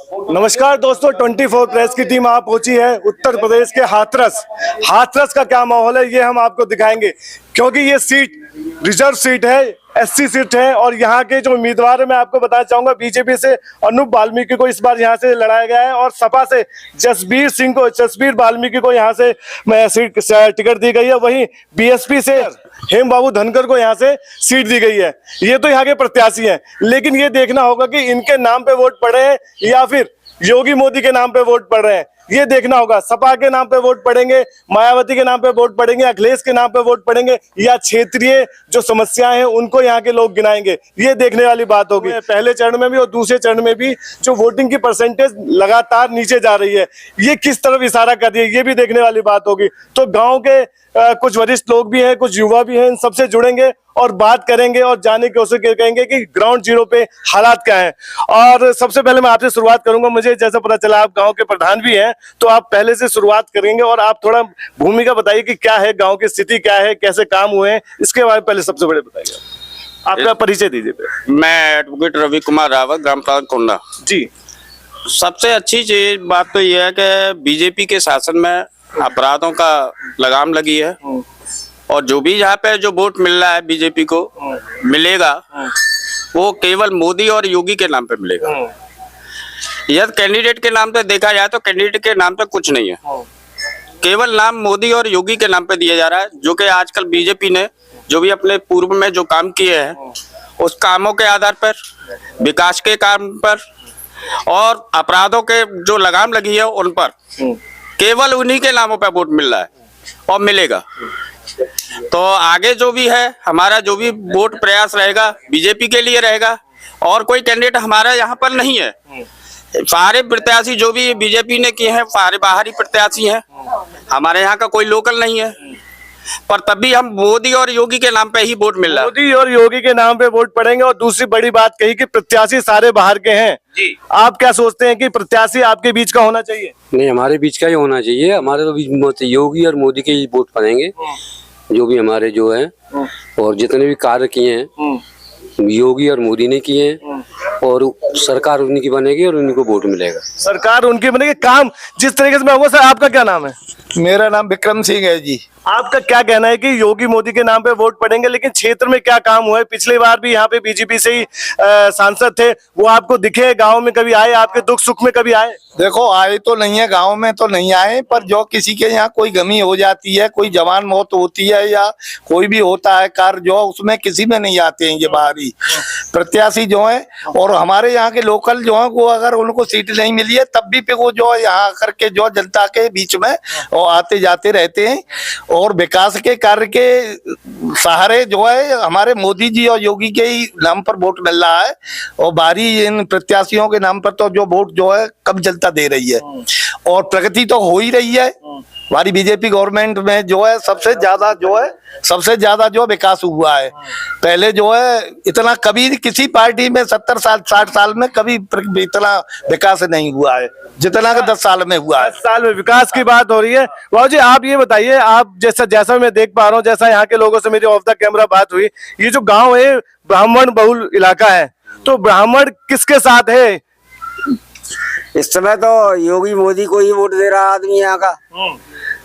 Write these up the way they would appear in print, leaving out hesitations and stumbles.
नमस्कार दोस्तों, 24 प्रेस की टीम आप पहुंची है उत्तर प्रदेश के हाथरस। हाथरस का क्या माहौल है ये हम आपको दिखाएंगे, क्योंकि ये सीट रिजर्व सीट है, एससी सीट है। और यहाँ के जो उम्मीदवार है मैं आपको बताना चाहूंगा, बीजेपी से अनूप वाल्मीकि को इस बार यहाँ से लड़ाया गया है और सपा से जसबीर वाल्मीकि को यहाँ से सीट टिकट दी गई है। वहीं बीएसपी से हेम बाबू धनखड़ को यहाँ से सीट दी गई है। ये तो यहाँ के प्रत्याशी हैं, लेकिन ये देखना होगा कि इनके नाम पे वोट पड़े हैं या फिर योगी मोदी के नाम पे वोट पड़ रहे हैं, ये देखना होगा। सपा के नाम पे वोट पड़ेंगे, मायावती के नाम पे वोट पड़ेंगे, अखिलेश के नाम पे वोट पड़ेंगे, या क्षेत्रीय जो समस्याएं हैं उनको यहाँ के लोग गिनाएंगे, ये देखने वाली बात होगी। पहले चरण में भी और दूसरे चरण में भी जो वोटिंग की परसेंटेज लगातार नीचे जा रही है, ये किस तरफ इशारा कर रही है, ये भी देखने वाली बात होगी। तो गाँव के कुछ वरिष्ठ लोग भी हैं, कुछ युवा भी हैं, इन सबसे जुड़ेंगे और बात करेंगे और जानने की कोशिश करेंगे कि ग्राउंड जीरो पे हालात क्या हैं। और सबसे पहले मैं आपसे शुरुआत करूंगा, मुझे जैसा पता चला आप गांव के प्रधान भी हैं, तो आप पहले से शुरुआत करेंगे और आप थोड़ा भूमिका बताइए कि क्या है गांव की स्थिति, क्या है, कैसे काम हुए हैं, इसके बारे में पहले सबसे बड़े बताइए। आपका परिचय दीजिए। मैं एडवोकेट रवि कुमार रावत, ग्राम प्रधान कोंडा जी। सबसे अच्छी चीज बात तो यह है कि बीजेपी के शासन में अपराधों का लगाम लगी है और जो भी यहाँ पे जो वोट मिल रहा है बीजेपी को मिलेगा, वो केवल मोदी और योगी के नाम पे मिलेगा। यदि कैंडिडेट के नाम पे देखा जाए तो कैंडिडेट के नाम पे कुछ नहीं है, केवल नाम मोदी और योगी के नाम पे दिया जा रहा है। जो कि आजकल बीजेपी ने जो भी अपने पूर्व में जो काम किए हैं उस कामों के आधार पर, विकास के काम पर और अपराधों के जो लगाम लगी है उन पर, केवल उन्हीं के नामों पे वोट मिल रहा है और मिलेगा। तो आगे जो भी है हमारा जो भी वोट प्रयास रहेगा बीजेपी के लिए रहेगा और कोई कैंडिडेट हमारा यहाँ पर नहीं है। सारे प्रत्याशी जो भी बीजेपी ने किए हैं सारे बाहरी प्रत्याशी हैं, हमारे यहाँ का कोई लोकल नहीं है। पर तब भी हम मोदी और योगी के नाम पे ही वोट मिल रहा है। मोदी और योगी के नाम पे वोट पड़ेंगे। और दूसरी बड़ी बात कही कि प्रत्याशी सारे बाहर के हैं जी। आप क्या सोचते हैं कि प्रत्याशी आपके बीच का होना चाहिए? नहीं, हमारे बीच का ही होना चाहिए। हमारे तो बीच योगी और मोदी के ही वोट पड़ेंगे, जो भी हमारे जो है। और जितने भी कार्य किए हैं योगी और मोदी ने किए हैं और सरकार उन्हीं बनेगी और उन्हीं को वोट मिलेगा। सरकार उनकी बनेगी, काम जिस तरीके से मैं होगा। सर आपका क्या नाम है? मेरा नाम विक्रम सिंह है जी। आपका क्या कहना है कि योगी मोदी के नाम पे वोट पड़ेंगे, लेकिन क्षेत्र में क्या काम हुआ है? पिछली बार भी यहाँ पे बीजेपी से ही सांसद थे, वो आपको दिखे? गांव में कभी आए? आपके दुख सुख में कभी आए? देखो, आए तो नहीं है, गांव में तो नहीं आए, पर जो किसी के यहाँ कोई गमी हो जाती है, कोई जवान मौत होती है या कोई भी होता है कार्य, जो उसमें किसी में नहीं आते हैं ये बाहरी प्रत्याशी जो है। और हमारे यहाँ के लोकल जो है वो अगर उनको सीट नहीं मिली है तब भी वो जो है यहाँ आकर के जो जनता के बीच में वो आते जाते रहते हैं। और विकास के कार्य के सहारे जो है हमारे मोदी जी और योगी के ही नाम पर वोट मिल रहा है। और बाहरी इन प्रत्याशियों के नाम पर तो जो वोट जो है कम जनता दे रही है। और प्रगति तो हो ही रही है हमारी बीजेपी गवर्नमेंट में, जो है सबसे ज्यादा जो विकास हुआ है। पहले जो है इतना कभी किसी पार्टी में 70 साल 60 साल में कभी इतना विकास नहीं हुआ है जितना कि 10 साल में हुआ है। 10 साल में विकास की बात हो रही है। बाबू जी आप ये बताइए, आप जैसा मैं देख पा रहा हूँ, जैसा यहाँ के लोगों से मेरी ऑफ द कैमरा बात हुई, ये जो गाँव है ब्राह्मण बहुल इलाका है, तो ब्राह्मण किसके साथ है? इस समय तो योगी मोदी को ही वोट दे रहा आदमी यहाँ का,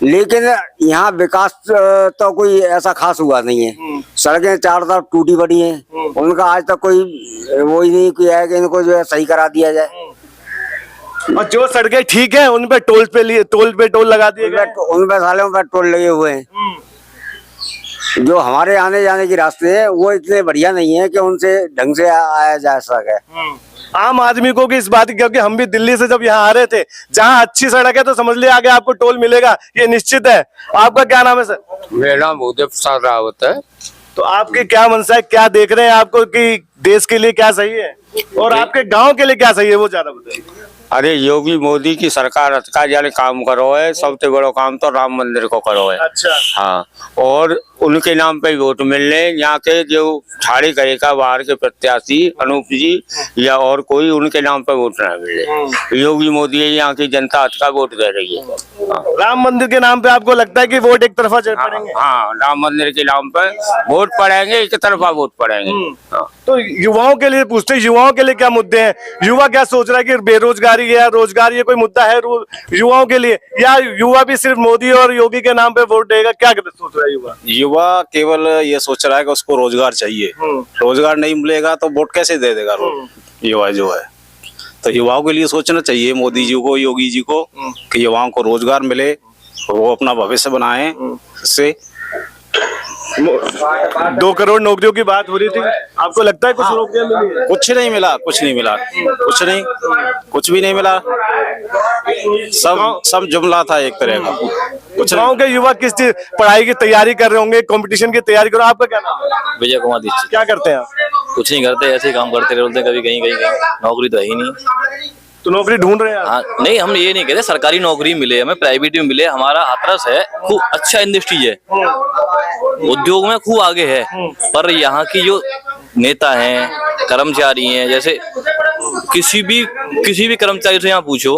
लेकिन यहाँ विकास तो कोई ऐसा खास हुआ नहीं है। सड़कें चारों तरफ टूटी पड़ी हैं, उनका आज तक कोई वो ही नहीं किया है कि इनको जो है सही करा दिया जाए। और जो सड़कें ठीक है उन पे टोल लगा दिए गए, उन पे सालों पे टोल लगे हुए हैं। जो हमारे आने जाने के रास्ते हैं वो इतने बढ़िया नहीं है कि उनसे ढंग से आया जा सके आम आदमी को कि इस बात की, क्योंकि हम भी दिल्ली से जब यहाँ आ रहे थे, जहाँ अच्छी सड़क है तो समझ लिया आगे आपको टोल मिलेगा, ये निश्चित है। आपका क्या नाम है सर? मेरा नाम उदय प्रसाद रावत है। तो आपकी क्या मनसा है, क्या देख रहे हैं आपको कि देश के लिए क्या सही है और आपके गांव के लिए क्या सही है, वो ज्यादा बताइए। अरे योगी मोदी की सरकार अच्छा जाने काम करो है, सबसे बड़ा काम तो राम मंदिर को करो है। अच्छा हाँ, और उनके नाम पे वोट मिलने, यहाँ के जो ठाड़ी करेगा बाहर के प्रत्याशी अनूप जी या और कोई, उनके नाम पे वोट न मिले। योगी मोदी यहाँ की जनता अच्छा वोट दे रही है। हाँ। राम मंदिर के नाम पे आपको लगता है कि वोट एक तरफा पड़ेंगे? हाँ, राम मंदिर के नाम पे वोट पड़ेंगे, एक तरफा वोट पड़ेंगे। हाँ। तो युवाओं के लिए पूछते हैं, युवाओं के लिए क्या मुद्दे हैं, युवा क्या सोच रहा है कि बेरोजगारी है, रोजगार, ये कोई मुद्दा है युवाओं के लिए, या युवा भी सिर्फ मोदी और योगी के नाम पे वोट देगा, क्या सोच रहा है युवा? युवा केवल ये सोच रहा है कि उसको रोजगार चाहिए, रोजगार नहीं मिलेगा तो वोट कैसे दे देगा युवा जो है। तो युवाओं के लिए सोचना चाहिए मोदी जी को, योगी जी को, कि युवाओं को रोजगार मिले, वो अपना भविष्य बनाएं। इससे 2 करोड़ नौकरियों की बात हो रही थी, आपको लगता है कुछ नौकरियां मिली है? कुछ नहीं मिला, कुछ नहीं मिला, कुछ भी नहीं मिला, सब जुमला था एक तरह का। कुछ गाँव के युवा किस चीज पढ़ाई की तैयारी कर रहे होंगे, कंपटीशन की तैयारी करो, आपका क्या नाम है? विजय कुमार दीक्षित। क्या करते हैं आप? कुछ नहीं करते, ऐसे ही काम करते रहते हैं, कभी कहीं कहीं कहीं, नौकरी तो है ही नहीं। तो नौकरी ढूंढ रहे हैं आप? हाँ, नहीं, हम ये नहीं कहते सरकारी नौकरी मिले, हमें प्राइवेट में मिले, हमारा हाथरस है, खूब अच्छा इंडस्ट्री है, उद्योग में खूब आगे है। पर यहाँ की जो नेता हैं, कर्मचारी हैं, जैसे किसी भी कर्मचारी से यहाँ पूछो,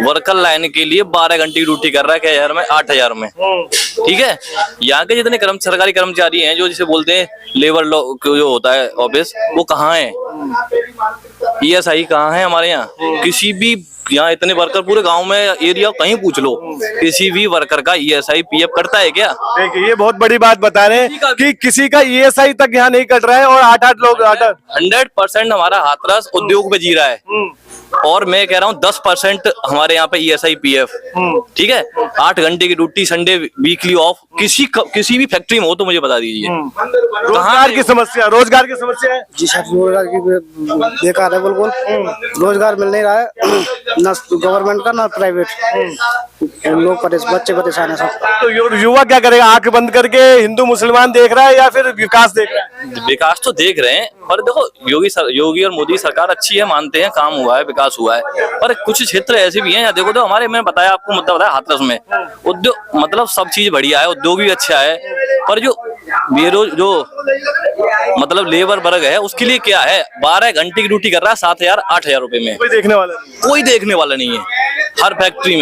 वर्कर लाइन के लिए 12 घंटे की ड्यूटी कर रहा है, 1000 में, 8000 में, ठीक है। यहाँ के जितने सरकारी कर्मचारी हैं, जो जिसे बोलते हैं लेबर लॉ जो होता है ऑफिस, वो कहाँ है? ESI कहाँ है हमारे यहाँ? किसी भी यहाँ इतने वर्कर पूरे गांव में, एरिया कहीं पूछ लो, किसी भी वर्कर का ESI PF कटता है क्या? देखिए, ये बहुत बड़ी बात बता रहे हैं कि किसी का ESI तक यहाँ नहीं कट रहा है, और 8-8 लोग 100% हमारा हाथरस उद्योग में जी रहा है, और मैं कह रहा हूँ 10% हमारे यहाँ पे ESI PF, ठीक है। 8 घंटे की ड्यूटी, संडे वीकली ऑफ, किसी भी फैक्ट्री में हो तो मुझे बता दीजिए। रोजगार की समस्या, रोजगार की समस्या है जी सर, रोजगार की बेकार है बिल्कुल, रोजगार मिल नहीं रहा है, ना गवर्नमेंट का ना प्राइवेट, लोग बच्चे परेशान है सब। तो युवा क्या करेगा? आंख बंद करके हिंदू मुसलमान देख रहा है, या फिर विकास देख रहा है? विकास तो देख रहे हैं, पर देखो योगी और मोदी सरकार अच्छी है, मानते हैं, काम हुआ है, विकास हुआ है, पर कुछ क्षेत्र ऐसे भी हैं, यहाँ देखो तो हमारे, मैंने बताया आपको, मुद्दा बताया हाथरस में उद्योग, मतलब सब चीज बढ़िया है, उद्योग भी अच्छा है, पर जो जो मतलब लेबर वर्ग है, उसके लिए क्या है? 12 घंटे की ड्यूटी कर रहा है 7000-8000 रुपए में, कोई देखने वाला नहीं है। हर फैक्ट्री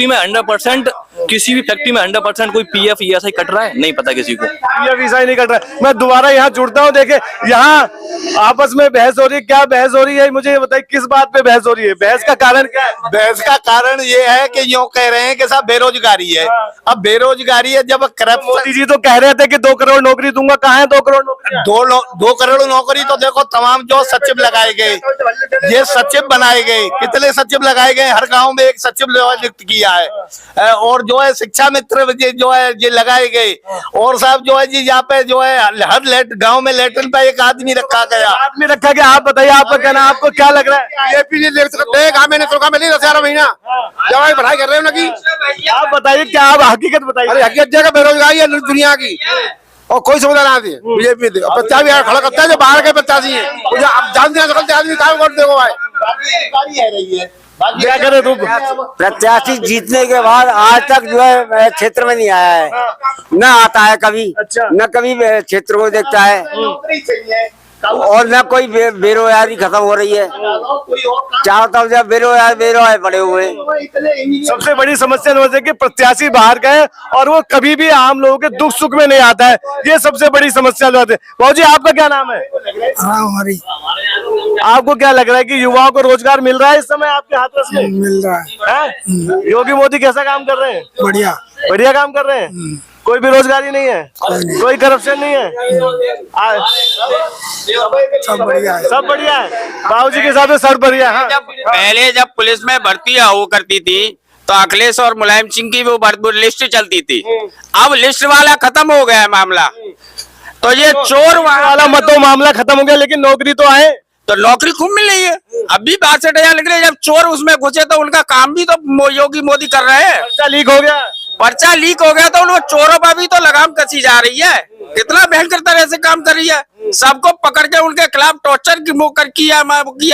में 100%, किसी भी फैक्ट्री में 100% कोई PF ESI कट रहा है? नहीं पता किसी को, PF ESI नहीं कट रहा है। मैं दोबारा यहाँ जुड़ता हूँ, देखे यहाँ आपस में बहस हो रही है, क्या बहस हो रही है मुझे ये बताइए, किस बात पे बहस हो रही है? बहस का कारण क्या है? बहस का कारण ये है कि यूँ कह रहे हैं कि साहब बेरोजगारी है। अब बेरोजगारी है, जब करप्शन, मोदी जी तो कह रहे थे कि 2 करोड़ नौकरी दूंगा, कहाँ है 2 करोड़ नौकरी? 2 करोड़ नौकरी तो देखो, तमाम जो सचिव लगाए गए, ये सचिव बनाए गए, कितने सचिव लगाए गए, हर गांव में एक सचिव नियुक्त किया है, और जो है शिक्षा मित्र जो है ये लगाए गए, और साहब जो है जी यहाँ पे जो है हर गांव में लेटरिन पे एक आदमी रखा गया। आप बताइए, आपका कहना, आपको क्या लग रहा है? महीना जब पढ़ाई कर रहे हो ना की, आप बताइए, क्या आप हकीकत बताइए? अरे हकीकत जगह बेरोजगारी है दुनिया की, और कोई सुविधा ना दी बीजेपी प्रत्याशी खड़ा करता है, जो बाहर के प्रत्याशी है, आप जानते हैं आदमी काम वोट देखो भाई, क्या करे तुम? प्रत्याशी जीतने के बाद आज तक जो है क्षेत्र में नहीं आया है, न आता है कभी, न कभी क्षेत्र को देखता है, और न कोई बेरोजगारी खत्म हो रही है, चारों तरफ जब बेरोजगार पड़े हुए। सबसे बड़ी समस्या है कि प्रत्याशी बाहर गए और वो कभी भी आम लोगों के दुख सुख में नहीं आता है, ये सबसे बड़ी समस्या है। बाबू जी, आपका क्या नाम है? हमारी आपको क्या लग रहा है कि युवाओं को रोजगार मिल रहा है इस समय आपके हाथरस में? मिल रहा है। योगी मोदी कैसा काम कर रहे हैं? बढ़िया काम कर रहे हैं, कोई बेरोजगारी नहीं है, कोई करप्शन नहीं है, सब बढ़िया है, सब बढ़िया है। बाबूजी के हिसाब से सब बढ़िया है। पहले जब पुलिस में भर्ती हुआ करती थी तो अखिलेश और मुलायम सिंह की वो लिस्ट चलती थी, अब लिस्ट वाला खत्म हो गया है मामला, तो ये चोर वाला तो मामला खत्म हो गया, लेकिन नौकरी तो आए, तो नौकरी खूब मिल रही है। अभी 62,000 निकले, जब चोर उसमें घुसे तो उनका काम भी तो योगी मोदी कर रहे हैं। पर्चा लीक हो गया तो उन चोरों पर भी तो लगाम कसी जा रही है। कितना भयंकर तरह से काम कर रही है, सबको पकड़ के उनके खिलाफ टॉर्चर किया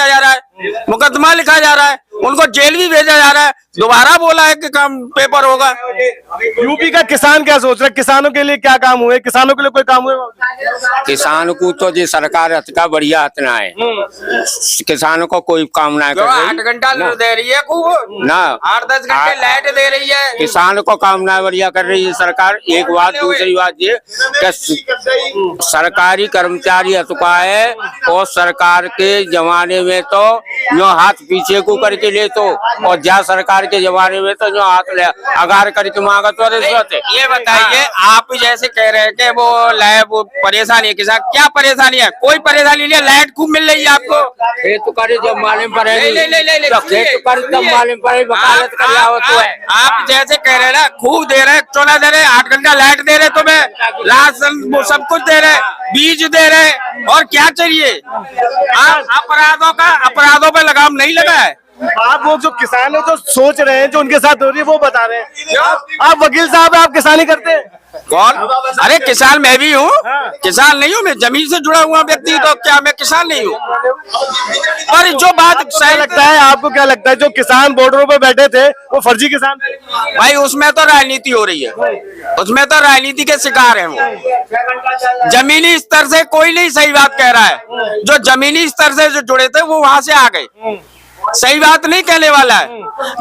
जा रहा है, मुकदमा लिखा जा रहा है, उनको जेल भी भेजा जा रहा है। दोबारा बोला है कि काम पेपर होगा। यूपी का किसान क्या सोच रहा है? किसानों के लिए क्या काम हुए? किसानों के लिए कोई काम हुए? किसान को तो जी सरकार का बढ़िया हतना है, किसानों को कोई काम ना कर रही। 8 घंटा दे रही है खूब ना 8-10 घंटे लाइट दे रही है। किसान को काम ना बढ़िया कर रही है सरकार। एक बात, दूसरी बात ये कि सरकारी कर्मचारी हतुका है, और सरकार के जमाने में तो जो हाथ पीछे को करके ले तो, और जा सरकार के जमाने में तो जो हाथ ले अगार करके मांगा तो रिश्वत है। ये बताइए, आप जैसे कह रहे हैं कि वो परेशानी है किसान, क्या परेशानी है? कोई परेशानी नहीं है, लाइट खूब मिल रही है आपको। खेत करे जब मालूम पड़ेगी, ले, खेत करे तब मालूम पड़ेगी, वकालत कर तो है। आप जैसे कह रहे हैं ना, खूब दे रहे, 14 दे रहे, 8 घंटा लाइट दे रहे तुम्हें, राशन सब कुछ दे रहे, बीज दे रहे, और क्या चाहिए? अपराधों पे लगाम नहीं लगा है। आप वो जो किसान है जो सोच रहे हैं, जो उनके साथ हो रही है, वो बता रहे हैं। आप वकील साहब, आप किसानी करते हैं? कौन? अरे किसान मैं भी हूँ। किसान नहीं हूँ मैं, जमीन से जुड़ा हुआ व्यक्ति, तो क्या मैं किसान नहीं हूँ? पर जो बात क्या लगता है, आपको क्या लगता है जो किसान बॉर्डरों पे बैठे थे वो फर्जी किसान थे? भाई उसमें तो राजनीति हो रही है, उसमें तो राजनीति के शिकार है वो। जमीनी स्तर से कोई नहीं सही बात कह रहा है। जो जमीनी स्तर से जो जुड़े थे वो वहां से आ गए। सही बात नहीं कहने वाला है।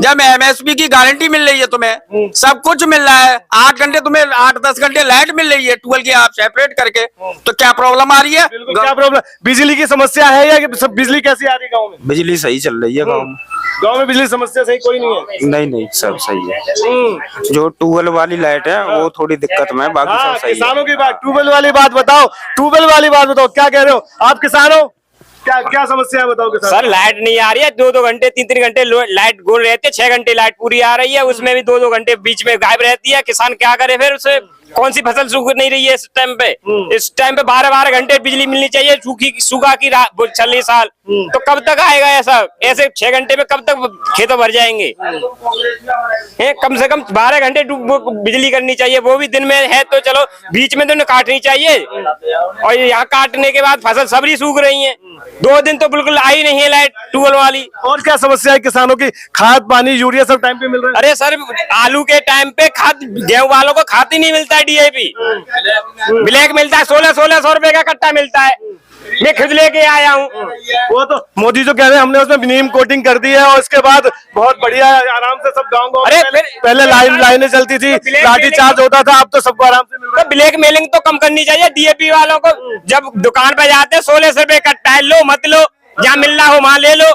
जब MSP की गारंटी मिल रही है, तुम्हें सब कुछ मिल रहा है, 8 घंटे तुम्हें 8-10 घंटे लाइट मिल रही है 12 की, आप सेपरेट करके, तो क्या प्रॉब्लम आ रही है? क्या प्रॉब्लम? बिजली की समस्या है या कि बिजली कैसी आ रही है गाँव में? बिजली सही चल रही है गाँव में। गाँव में बिजली समस्या सही कोई नहीं है? नहीं सब सही है। जो ट्यूबवेल वाली लाइट है वो थोड़ी दिक्कत में, बाकी सब सही है। किसानों की बात, ट्यूबवेल वाली बात बताओ, ट्यूबवेल वाली बात बताओ, क्या कह रहे हो आप? किसान हो, क्या समस्या है बताओ किसान। सर लाइट नहीं आ रही है, 2-2 घंटे 3-3 घंटे लाइट गोल रहती है, 6 घंटे लाइट पूरी आ रही है, उसमें भी 2-2 घंटे बीच में गायब रहती है। किसान क्या करे फिर? उसे कौन सी फसल सूख नहीं रही है इस टाइम पे? इस टाइम पे 12-12 घंटे बिजली मिलनी चाहिए, सूखा की चल रही साल, तो कब तक आएगा ऐसा? ऐसे 6 घंटे में कब तक खेत भर जाएंगे? कम से कम 12 घंटे बिजली करनी चाहिए, वो भी दिन में है तो चलो, बीच में तो काटनी चाहिए। और यहाँ काटने के बाद फसल सबरी सूख रही है, 2 दिन तो बिल्कुल आई नहीं है लाइट ट्यूबवेल वाली। और क्या समस्या है किसानों की? खाद पानी यूरिया सब टाइम पे मिल रहा है? अरे सर आलू के टाइम पे खाद, गेहूं वालों को खाद ही नहीं मिलता है, DAP ब्लैक मिलता है, 1600 रुपए का कट्टा मिलता है। मैं खुद लेके आया हूँ। वो तो मोदी जो कह रहे हैं हमने उसमें नीम कोटिंग कर दी है, और उसके बाद बहुत बढ़िया आराम से सब गाँव अरे पहले लाइनें चलती थी, लाठी चार्ज होता था, अब तो सबको आराम से मिल रहा है। ब्लैक मेलिंग तो कम करनी चाहिए DAP वालों को। जब दुकान पे जाते हैं 1600 रुपए कट्टा है, लो मत लो, जहाँ मिल रहा हो वहाँ ले लो।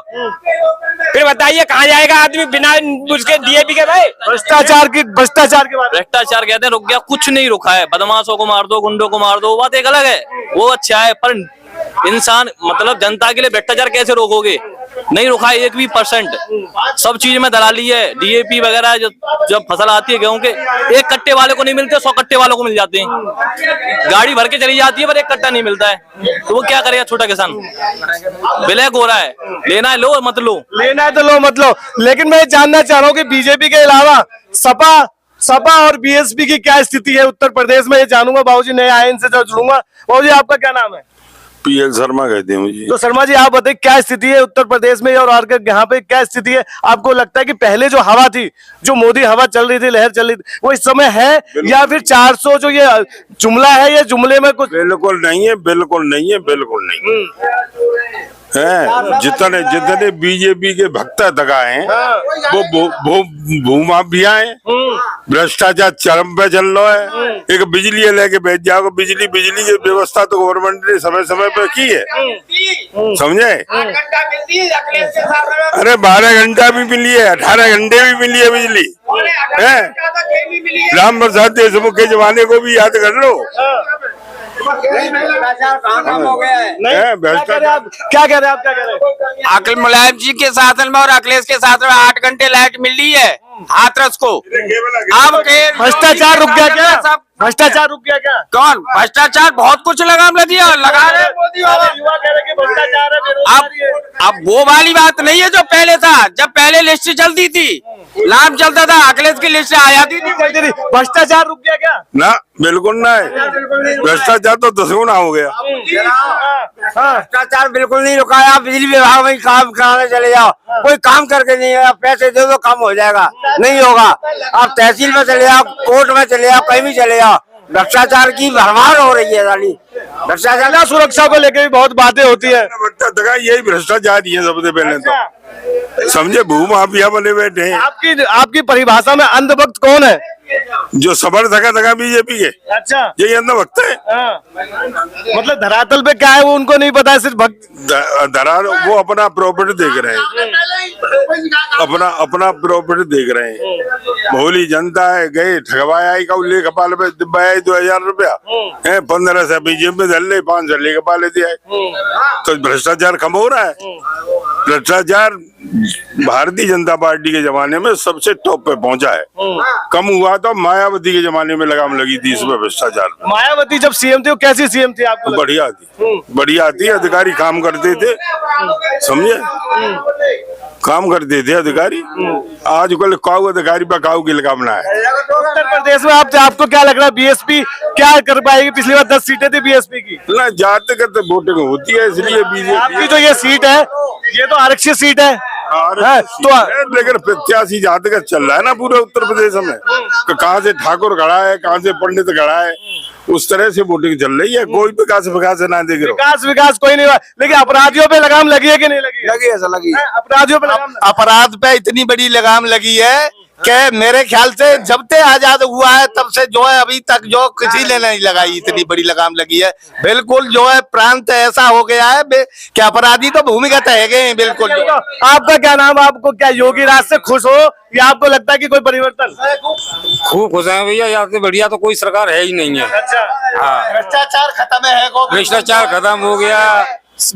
फिर बताइए कहाँ जाएगा आदमी बिना उसके DAP के? भाई भ्रष्टाचार के बारे भ्रष्टाचार कहते हैं रुक गया, कुछ नहीं रुका है। बदमाशों को मार दो, गुंडों को मार दो, बात एक अलग है, वो अच्छा है, पर इंसान मतलब जनता के लिए भ्रष्टाचार कैसे रोकोगे? नहीं रुका है 1% सब चीज में दलाली है। DAP वगैरह जब फसल आती है गेहूं के, 1 कट्टे वाले को नहीं मिलते, 100 कट्टे वालों को मिल जाते हैं। गाड़ी भर के चली जाती है पर 1 कट्टा नहीं मिलता है, तो वो क्या करेगा छोटा किसान? ब्लैक हो रहा है, लेना है लो, मत लो, लेना है तो लो मत लो। लेकिन मैं जानना चाह रहा हूँ कि बीजेपी के अलावा सपा और BSP की क्या स्थिति है उत्तर प्रदेश में, ये जानूंगा। बाबूजी नए आए, इनसे जुड़ूंगा। बाबूजी आपका क्या नाम है? PL शर्मा कहते हैं मुझे। तो शर्मा जी आप बताइए क्या स्थिति है उत्तर प्रदेश में और यहाँ पे क्या स्थिति है? आपको लगता है कि पहले जो हवा थी, जो मोदी हवा चल रही थी, लहर चल रही थी, वो इस समय है, या फिर 400 जो ये जुमला है, ये जुमले में कुछ? बिल्कुल नहीं है, बिल्कुल नहीं है, बिल्कुल नहीं है। जितने बीजेपी के भक्त दगा हैं वो भूमाफिया हैं, भ्रष्टाचार चरम पे चल रहा है। एक बिजली लेके बैठ जाओ, बिजली की व्यवस्था तो गवर्नमेंट ने समय समय पर की है, समझे? अरे 12 घंटा भी मिली है, 18 घंटे भी मिली है बिजली है। राम प्रसाद देशमुख के जमाने को भी याद कर लो। क्या कह रहे हैं? अखिल मुलायम जी के शासन में और अखिलेश के शासन में 8 घंटे लाइट मिल रही है हाथरस को। अब भ्रष्टाचार रुक गया क्या? भ्रष्टाचार रुक गया क्या? कौन भ्रष्टाचार? बहुत कुछ लगाम लगी है, लगा रहे मोदी वाले। युवा कह रहे कि भ्रष्टाचार है, बेरोजगारी है। अब वो वाली बात नहीं है जो पहले था। जब पहले लिस्ट चलती थी, लाभ चलता था, अखिलेश की लिस्ट आ जाती थी। भ्रष्टाचार रुक गया क्या? ना बिल्कुल नहीं, भ्रष्टाचार तो 10 गुना हो गया। भ्रष्टाचार बिल्कुल नहीं रुका है। आप बिजली विभाग में काम कराने चले जाओ, कोई काम करके नहीं है, पैसे दे दो काम हो जाएगा, नहीं होगा। आप तहसील में चले जाओ, कोर्ट में चले जाओ, कहीं भी चले जाओ, भ्रष्टाचार की भरमार हो रही है साली। भ्रष्टाचार सुरक्षा को लेकर भी बहुत बातें होती है। यही भ्रष्टाचार ही है सबसे पहले तो, समझे। भूमाफिया बने बैठे हैं। आपकी परिभाषा में अंधभक्त कौन है? जो समर्थक है बीजेपी के, अच्छा, यही अंधभक्त है। मतलब धरातल पे क्या है वो उनको नहीं पता है, सिर्फ वो अपना प्रॉपर्टी देख रहे हैं, अपना प्रॉपर्टी देख रहे हैं। भोली जनता है, गए ठगवाया का उल्लेख कपाल पे 2000 रुपया है, 1500 बीजेपी में धर ले, 500 ले कपाले दिया है। तो भ्रष्टाचार कम हो रहा है। भ्रष्टाचार भारतीय जनता पार्टी के जमाने में सबसे टॉप पे पहुंचा है। कम हुआ तो मायावती के जमाने में लगाम लगी थी इसमें भ्रष्टाचार। मायावती जब सीएम थी वो कैसी सीएम थी आपको? बढ़िया थी, बढ़िया थी। अधिकारी काम करते थे, समझे, काम करते थे अधिकारी। आजकल काऊ अधिकारी पर काऊ की लगामना है। उत्तर प्रदेश में आपको क्या लग रहा है, बीएसपी क्या कर पाएगी? पिछली बार 10 सीटें थी बीएसपी की। ना जाते करते वोटिंग होती है, इसलिए बीजेपी आपकी जो ये सीट है, ये तो आरक्षित सीट है। लेकिन प्रत्याशी जाते कर चल रहा है ना पूरे उत्तर प्रदेश में। कहाँ से ठाकुर खड़ा है, कहाँ से पंडित खड़ा है, उस तरह से वोटिंग चल रही है। कोई विकास ना देख रहा। विकास कोई नहीं हुआ, लेकिन अपराधियों पे लगाम लगी है कि नहीं लगी? लगी है, ऐसा लगी। अपराधियों पे अपराध पे इतनी बड़ी लगाम लगी है कि मेरे ख्याल से जब से आजाद हुआ है तब से जो है अभी तक जो किसी ने नहीं लगाई, इतनी बड़ी लगाम लगी है। बिल्कुल जो है प्रांत ऐसा हो गया है कि अपराधी तो भूमिगत है गए बिल्कुल। आपका क्या नाम? आपको क्या योगी राज से खुश हो या आपको लगता है कि कोई परिवर्तन? खूब खुश है भैया, यहाँ से बढ़िया तो कोई सरकार है ही नहीं है। अच्छा, हाँ, भ्रष्टाचार खत्म है, भ्रष्टाचार खत्म हो गया,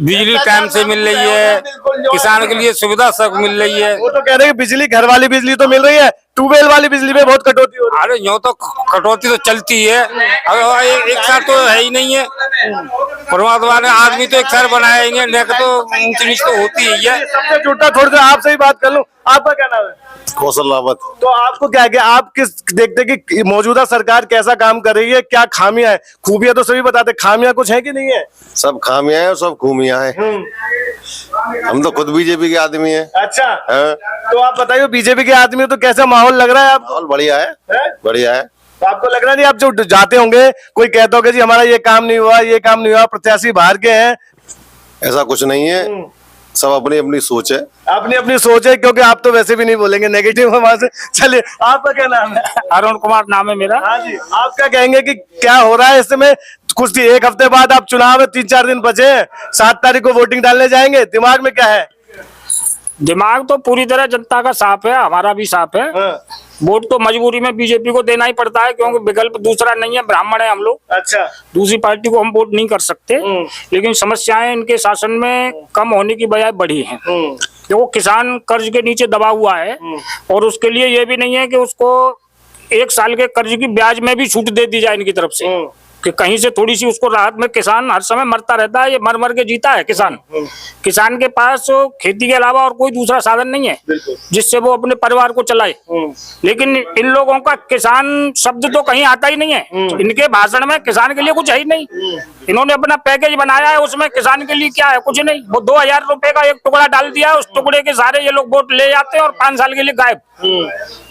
बिजली टाइम से मिल रही है, किसान के लिए सुविधा सब मिल रही है। वो तो कह रहे हैं बिजली, घर वाली बिजली तो मिल रही है, ट्यूबवेल वाली बिजली में बहुत कटौती हो रही है। अरे यूँ तो कटौती तो चलती है, एक साल तो है ही नहीं है। परमात्मा ने आदमी तो एक साल बनाया ही नहीं, तो ऊंच नीच तो होती ही है। सबसे झूठा थोड़ी देर आपसे ही बात कर लूं, आपका क्या नाम है? कौशल रावत। तो आपको क्या आप किस देखते कि मौजूदा सरकार कैसा काम कर रही है, क्या खामियां है? खूबियां तो सभी बताते, खामियां कुछ है कि नहीं है? सब खामियां हैं और सब खूमियां हैं। हम तो खुद बीजेपी के आदमी हैं। अच्छा, तो आप बताइए, बीजेपी के आदमी हो तो कैसा माहौल लग रहा है आपको? माहौल बढ़िया है, बढ़िया है। तो आपको लग रहा नहीं, आप जो जाते होंगे कोई कहता होगा जी हमारा ये काम नहीं हुआ, ये काम नहीं हुआ, प्रत्याशी बाहर के हैं? ऐसा कुछ नहीं है, सब अपनी अपनी सोच है। अपनी अपनी सोच है, क्योंकि आप तो वैसे भी नहीं बोलेंगे नेगेटिव वहां से। चलिए, आपका क्या नाम है? अरुण कुमार नाम है मेरा। हाँ जी, आप क्या कहेंगे कि क्या हो रहा है इस समय? कुछ एक हफ्ते बाद आप चुनाव है, 3-4 दिन बचे हैं, 7 तारीख को वोटिंग डालने जाएंगे, दिमाग में क्या है? दिमाग तो पूरी तरह जनता का साफ है, हमारा भी साफ है। वोट तो मजबूरी में बीजेपी को देना ही पड़ता है, क्योंकि विकल्प दूसरा नहीं है। ब्राह्मण है हम लोग, अच्छा, दूसरी पार्टी को हम वोट नहीं कर सकते। लेकिन समस्याएं इनके शासन में कम होने की बजाय बढ़ी हैं। देखो, किसान कर्ज के नीचे दबा हुआ है, और उसके लिए ये भी नहीं है कि उसको 1 साल के कर्ज की ब्याज में भी छूट दे दी जाए इनकी तरफ से, कि कहीं से थोड़ी सी उसको राहत में। किसान हर समय मरता रहता है, ये मर मर के जीता है किसान। किसान के पास खेती के अलावा और कोई दूसरा साधन नहीं है जिससे वो अपने परिवार को चलाए। लेकिन इन लोगों का किसान शब्द तो कहीं आता ही नहीं है। इनके भाषण में किसान के लिए कुछ है ही नहीं। इन्होंने अपना पैकेज बनाया है, उसमें किसान के लिए क्या है? कुछ नहीं। वो 2000 रुपए का एक टुकड़ा डाल दिया, उस टुकड़े के सारे ये लोग वोट ले जाते हैं और 5 साल के लिए गायब।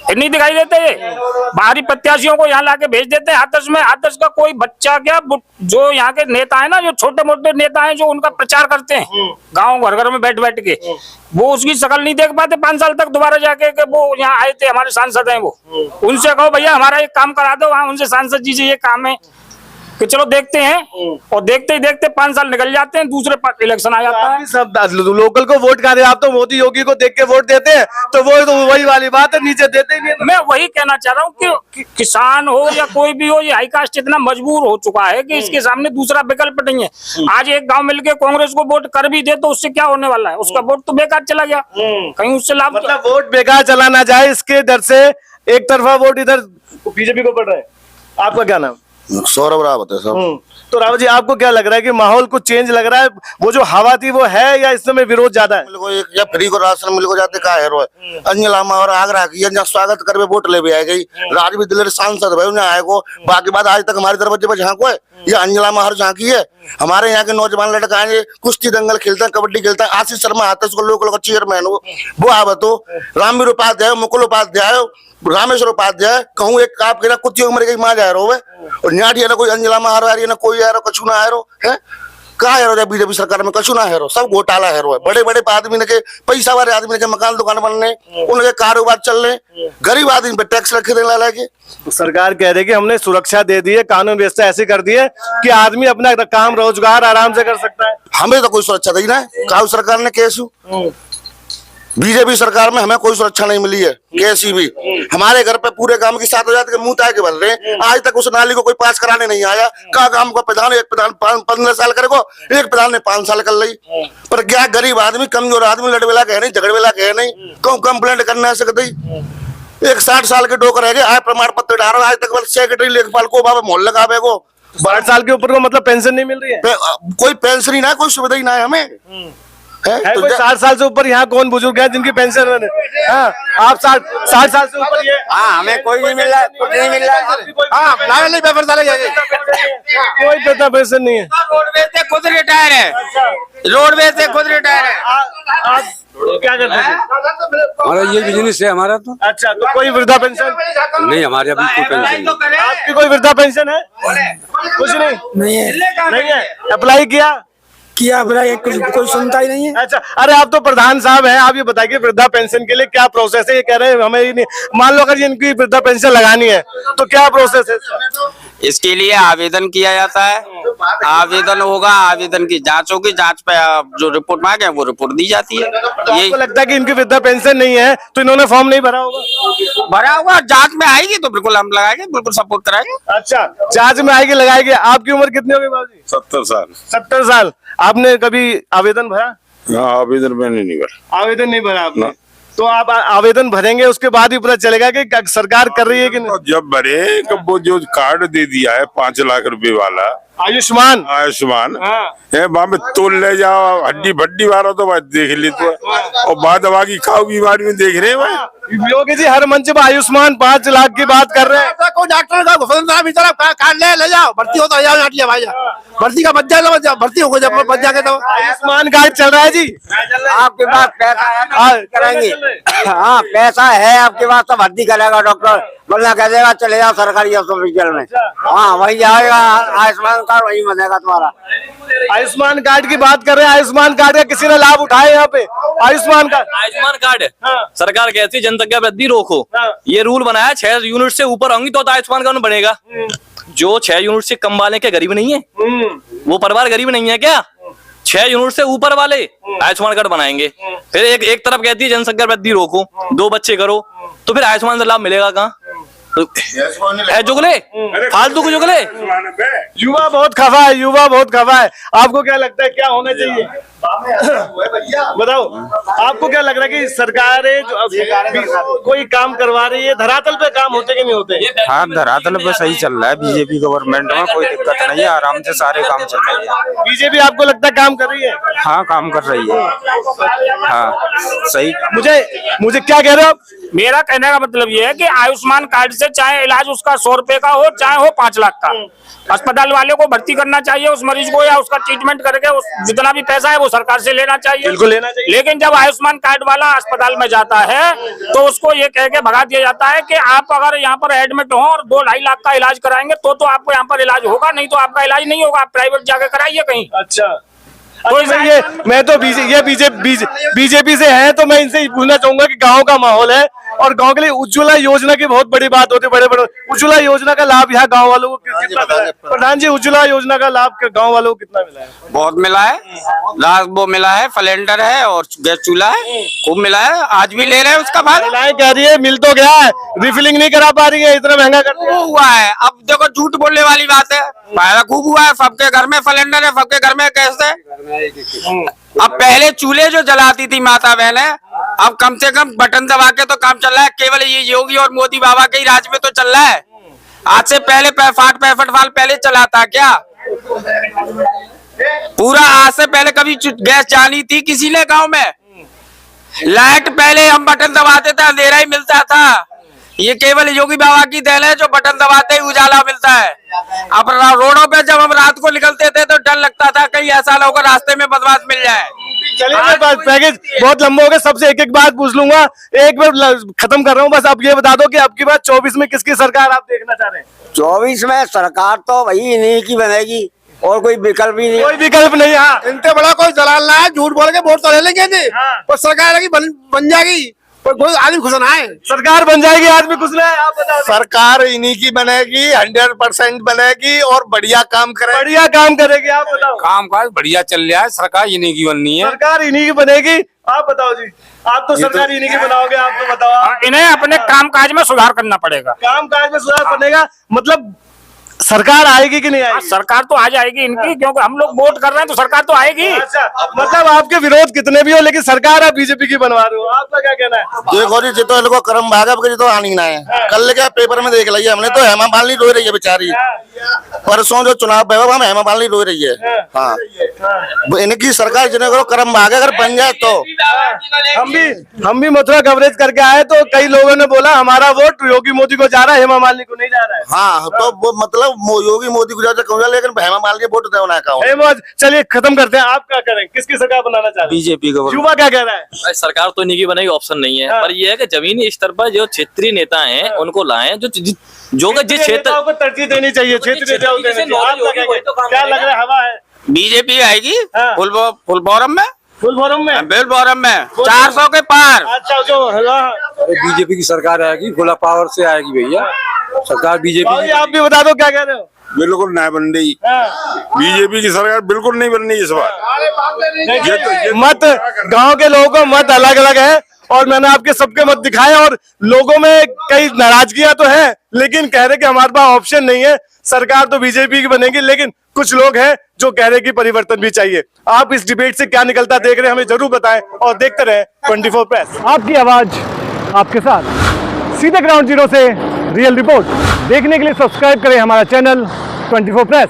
नहीं दिखाई देते ये। बाहरी प्रत्याशियों को यहाँ लाके भेज देते हैं हाथरस में। हाथरस का कोई बच्चा क्या, जो यहाँ के नेता है ना, जो छोटे मोटे नेता हैं, जो उनका प्रचार करते हैं गाँव घर घर में बैठ बैठ के, वो उसकी शक्ल नहीं देख पाते 5 साल तक। दोबारा जाके के वो यहाँ आए थे, हमारे सांसद हैं, वो उनसे कहो भैया हमारा एक काम करा दो, वहाँ उनसे सांसद जी से ये काम है कि चलो देखते हैं, और देखते ही देखते 5 साल निकल जाते हैं, दूसरे इलेक्शन आ जाता है। सब लोकल को वोट कर, आप तो मोदी योगी को देख के वोट देते हैं, तो वो तो वही वाली बात है, नीचे देते ही नहीं। मैं वही कहना चाह रहा हूँ कि किसान हो या कोई भी हो, ये हाई कास्ट इतना मजबूर हो चुका है कि इसके सामने दूसरा विकल्प नहीं है। आज एक गांव मिलके कांग्रेस को वोट कर भी दे तो उससे क्या होने वाला है? उसका वोट तो बेकार चला गया, कहीं उससे लाभ। मतलब वोट बेकार चला ना जाए, इसके डर से एक तरफा वोट इधर बीजेपी को पड़ रहा है। आपका क्या नाम? सौरभ रावत है सब। तो रावत जी आपको क्या लग रहा है कि माहौल कुछ चेंज लग रहा है, वो जो हवा थी वो है या इस समय विरोध ज्यादा है? को एक या फ्री को राशन मिल को जाते का है अंजलामा और आगरा की जहाँ स्वागत करवे वोट ले भी आ गई राजवी दिल्ली सांसद भाई उन्हें आए को, बाकी बात आज तक हमारे दरवाजे पर झांको है ये अंजलामा हर झांकी है। हमारे यहाँ के नौजवान लड़का आए कुश्ती दंगल खेलता है, कबड्डी खेलता है, आशीष शर्मा आता है उसको लोकल का चेयरमैन वो आवत हो, रामवीर उपाध्याय, मुकुल उपाध्याय, रामेश्वर उपाध्याय, कहूँ एक आप के ना कुत्तियों मर गई माँ जा रहा है और न्याटी ना कोई अंजलामा हारो आ रही है ना कोई आ रहा कछु ना आ रहा है कहा है रो बीजेपी सरकार में कछु ना है रो सब घोटाला है रो है। बड़े बड़े आदमी ने के पैसा वाले आदमी ने के मकान दुकान बनने उनके कारोबार चल रहे, गरीब आदमी पे टैक्स रखे देने लगे। तो सरकार कह रही है कि हमने सुरक्षा दे दी है, कानून व्यवस्था ऐसी कर दी है कि आदमी अपना काम रोजगार आराम से कर सकता है। हमें तो कोई सुरक्षा दी ना है काउ सरकार ने कैसी बीजेपी सरकार में हमें कोई सुरक्षा नहीं मिली है कैसी भी। हमारे घर पे पूरे गांव की 7,000 के मुंह ताय के बन रहे हैं, आज तक उस नाली को कोई पास कराने नहीं आया। का गांव का प्रधान एक प्रधान 15 साल करेगो, एक प्रधान ने 5 साल कर ली, पर क्या गरीब आदमी कमजोर आदमी लड़वेला कहे नहीं झगड़वेला कहे नहीं क्यों कंप्लेंट करने आ सकती। एक 60 साल के डोकर है आज प्रमाण पत्र डाल आज तक सेक्रेटरी लेखपाल को बाबा मोहल्ले का को 60 साल के ऊपर को मतलब पेंशन नहीं मिल रही है, कोई पेंशन ही ना कोई सुविधा ही ना है हमें है तो 60 साल से ऊपर यहाँ कौन बुजुर्ग है जिनकी पेंशन आप 60 साल से ऊपर ये हमें कोई नहीं मिल रहा है, कुछ नहीं मिल रहा है। कोई पता पेंशन नहीं है। रोडवेज से खुद रिटायर है, रोडवेज से खुद रिटायर है। आप क्या करते हैं? हमारा ये बिजनेस है हमारा तो। अच्छा तो कोई वृद्धा पेंशन नहीं, हमारे अभी कोई पेंशन नहीं। आपकी कोई वृद्धा पेंशन है? कुछ नहीं है। अप्लाई किया कोई सुनता ही नहीं है। अच्छा अरे आप तो प्रधान साहब हैं, आप ये बताइए वृद्धा पेंशन के लिए क्या प्रोसेस है? ये कह रहे हैं हमें ही नहीं, मान लो अगर इनकी वृद्धा पेंशन लगानी है तो क्या प्रोसेस है? इसके लिए आवेदन किया जाता है, आवेदन होगा, आवेदन की जांच होगी, जांच पे जो रिपोर्ट मांगे वो रिपोर्ट दी जाती है। तो आपको लगता है कि इनकी वृद्धा पेंशन नहीं है तो इन्होंने फॉर्म नहीं भरा होगा? भरा हुआ जांच में आएगी तो बिल्कुल हम लगाएंगे, बिल्कुल सपोर्ट कराएंगे। अच्छा जांच में आएगी लगाएगी। आपकी उम्र कितनी होगी बाबूजी? 70 साल। 70 साल। आपने कभी आवेदन भरा? आवेदन मैंने नहीं भरा। आवेदन नहीं भरा आपने? तो आप आवेदन भरेंगे उसके बाद ही पता चलेगा कि सरकार कर रही है कि नहीं। जब भरे वो जो कार्ड दे दिया है 5 लाख रुपए वाला आयुष्मान वहाँ में तोल ले जाओ हड्डी भड्डी वाला तो बात देख ले तो और बाद बाकी खाओ बीमारी में देख रहे हैं योगी जी हर मंच पर आयुष्मान 5 लाख की बात कर रहे हैं। कोई डॉक्टर का घुसना कार्ड ले जाओ भर्ती हो तो भाई भर्ती का बच जाए भर्ती हो जब बच जाके तो आयुष्मान कार्ड चल रहा है जी। आपके पास पैसा है ना कराएंगे। हाँ पैसा है आपके पास तो भर्ती करेगा डॉक्टर, वरना कह देगा चले जाओ सरकारी हॉस्पिटल में। हाँ वही जाएगा, आयुष्मान कार्ड वही बनेगा तुम्हारा। आयुष्मान कार्ड की बात कर रहे हैं, आयुष्मान कार्ड का किसी ने लाभ उठाया यहाँ पे? आयुष्मान कार्ड सरकार कहती है जनसंख्या वृद्धि रोको, ये रूल बनाया 6 यूनिट से ऊपर होंगी तो आयुष्मान कार्ड बनेगा। जो 6 यूनिट से कम वाले क्या गरीब नहीं है? वो परिवार गरीब नहीं है क्या? 6 यूनिट से ऊपर वाले आयुष्मान कार्ड बनाएंगे। फिर एक तरफ कहती है जनसंख्या वृद्धि रोको, 2 बच्चे करो, तो फिर आयुष्मान से लाभ मिलेगा कहाँ? है जुगले, फालतू को जुगले। युवा बहुत खफा है, युवा बहुत खफा है। आपको क्या लगता है क्या होना चाहिए? बताओ आपको क्या लग रहा है कि सरकारें जो कोई काम करवा रही है धरातल पे काम होते कि नहीं होते? हाँ धरातल पे सही चल रहा है, बीजेपी गवर्नमेंट में कोई दिक्कत नहीं है, आराम से सारे काम चल रहे हैं। बीजेपी आपको लगता है काम कर रही है? हाँ काम कर रही है, हाँ सही। मुझे क्या कह रहे हो आप? मेरा कहने का मतलब ये है कि आयुष्मान कार्ड से चाहे इलाज उसका 100 रुपए का हो चाहे हो 5 लाख का, अस्पताल वाले को भर्ती करना चाहिए उस मरीज को या उसका ट्रीटमेंट करके जितना भी पैसा है वो सरकार से लेना चाहिए। बिल्कुल लेना चाहिए। लेकिन जब आयुष्मान कार्ड वाला अस्पताल में जाता है तो उसको ये कह के भगा दिया जाता है कि आप अगर यहाँ पर एडमिट हो और 2-2.5 लाख का इलाज कराएंगे तो आपको यहाँ पर इलाज होगा, नहीं तो आपका इलाज नहीं होगा, आप प्राइवेट जाके कराइए कहीं। अच्छा मैं तो बीजेपी से है तो मैं इनसे ही पूछना चाहूंगा कि गांव का माहौल है और गांव के लिए उज्ज्वला योजना की बहुत बड़ी बात होती है। बड़े उज्ज्वला योजना का लाभ यहाँ गांव वालों को कितना मिला है? प्रधान जी उज्ज्वला योजना का लाभ गांव वालों को कितना मिला है? बहुत मिला है, वो मिला है, सिलेंडर है और गैस चूल्हा है, खूब मिला है, आज भी ले रहे हैं उसका भाड़ा। महिलाएं कह रही है मिल तो गया है, रिफिलिंग नहीं करा पा रही है, इतना महंगा कर हुआ है। अब देखो झूठ बोलने वाली बात है, फायदा खूब हुआ है, सबके घर में सिलेंडर है, सबके घर में गैस है। अब पहले चूल्हे जो जलाती थी माता बहने, अब कम से कम बटन दबा के तो काम चल रहा है। केवल ये योगी और मोदी बाबा के ही राज में तो चल रहा है। आज से पहले 65 साल पहले चला था क्या? पूरा आज से पहले कभी गैस जानी थी किसी ने गांव में? लाइट पहले हम बटन दबाते थे अंधेरा ही मिलता था। ये केवल योगी बाबा की देन है जो बटन दबाते ही उजाला मिलता है। अब रोडों पे जब हम रात को निकलते थे तो डर लगता था कहीं ऐसा ना होगा रास्ते में बदमाश मिल जाए। चलिए मैं पैकेज बहुत लंबा हो गया, सबसे एक एक बात पूछ लूंगा, एक बार खत्म कर रहा हूँ। बस आप ये बता दो कि आपकी बात 24 में किसकी सरकार आप देखना चाह रहे हैं? 24 में सरकार तो वही इन्हीं की बनेगी और कोई विकल्प ही नहीं। कोई विकल्प नहीं। हाँ, इनसे बड़ा कोई दलाल ना है, झूठ बोल के वोट तो ले लेंगे जी। और सरकार बन जाएगी, कोई आदमी खुश ना है। सरकार बन जाएगी, आदमी खुश ना है, आप बताओ। सरकार इन्हीं की बनेगी, 100% बनेगी और बढ़िया काम करेगी। बढ़िया काम करेगी, आप बताओ। काम काज बढ़िया चल रहा है, सरकार इन्हीं की बननी है। सरकार इन्हीं की बनेगी, आप बताओ जी। आप तो सरकार इन्हीं की बनाओगे, आप तो बताओ। इन्हें अपने कामकाज में सुधार करना पड़ेगा। काम काज में सुधार बनेगा, मतलब सरकार आएगी कि नहीं आएगी? सरकार तो आ जाएगी इनकी, क्योंकि हम लोग वोट कर रहे हैं तो सरकार तो आएगी। अच्छा, मतलब आपके विरोध कितने भी हो लेकिन सरकार आप बीजेपी की बनवा रहे हो, आपका क्या कहना है? देखो जी, जितो इनको कर्म भागा तो आनी ना है। कल क्या पेपर में देख लिया हमने, तो हेमा मालिनी रोई रही है बेचारी। परसों जो चुनाव हुआ हम हेमा मालिनी रोई रही है। हाँ, इनकी सरकार जिन्हें करो कर्म भागा अगर बन जाए तो। हम भी मथुरा कवरेज करके आए तो कई लोगों ने बोला हमारा वोट योगी मोदी को जा रहा है, हेमा मालिनी को नहीं जा रहा है। हाँ, तो वो मतलब योगी मोदी को जाता कहूँगा, लेकिन हेमा मालिनी वोट देना कहूँ। चलिए खत्म करते हैं, आप क्या करें, किसकी सरकार बनाना चाह रहे हैं? बीजेपी को। युवा क्या कह रहा है? सरकार तो इन्हीं की बनेगी, ऑप्शन नहीं है। पर यह है कि जमीनी स्तर पर जो क्षेत्रीय नेता हैं उनको लाएं, जो जिस क्षेत्र को तरजीह देनी चाहिए। क्षेत्रीय नेताओं को देनी चाहिए। आपका क्या लग रहा है, हवा है? बीजेपी आएगी फुल बॉरम में, फुल फॉर्म में, बिल बॉरम में 400 के पार। अच्छा, जो बीजेपी की सरकार आएगी, खुला पावर से आएगी भैया सरकार बीजेपी। आप भी बता दो क्या कह रहे हो? बिल्कुल नहीं बन रही, बीजेपी की सरकार बिल्कुल नहीं बन रही इस बार। मत गांव के लोगों को मत अलग अलग है और मैंने आपके सबके मत दिखाए और लोगों में कई नाराजगियां तो है, लेकिन कह रहे कि हमारे पास ऑप्शन नहीं है, सरकार तो बीजेपी की बनेगी। लेकिन कुछ लोग हैं जो कह रहे कि परिवर्तन भी चाहिए। आप इस डिबेट से क्या निकलता देख रहे हैं हमें जरूर बताएं और देखते रहे 24 प्रेस, आपकी आवाज आपके साथ। सीधे ग्राउंड जीरो से रियल रिपोर्ट देखने के लिए सब्सक्राइब करें हमारा चैनल 24 प्रेस।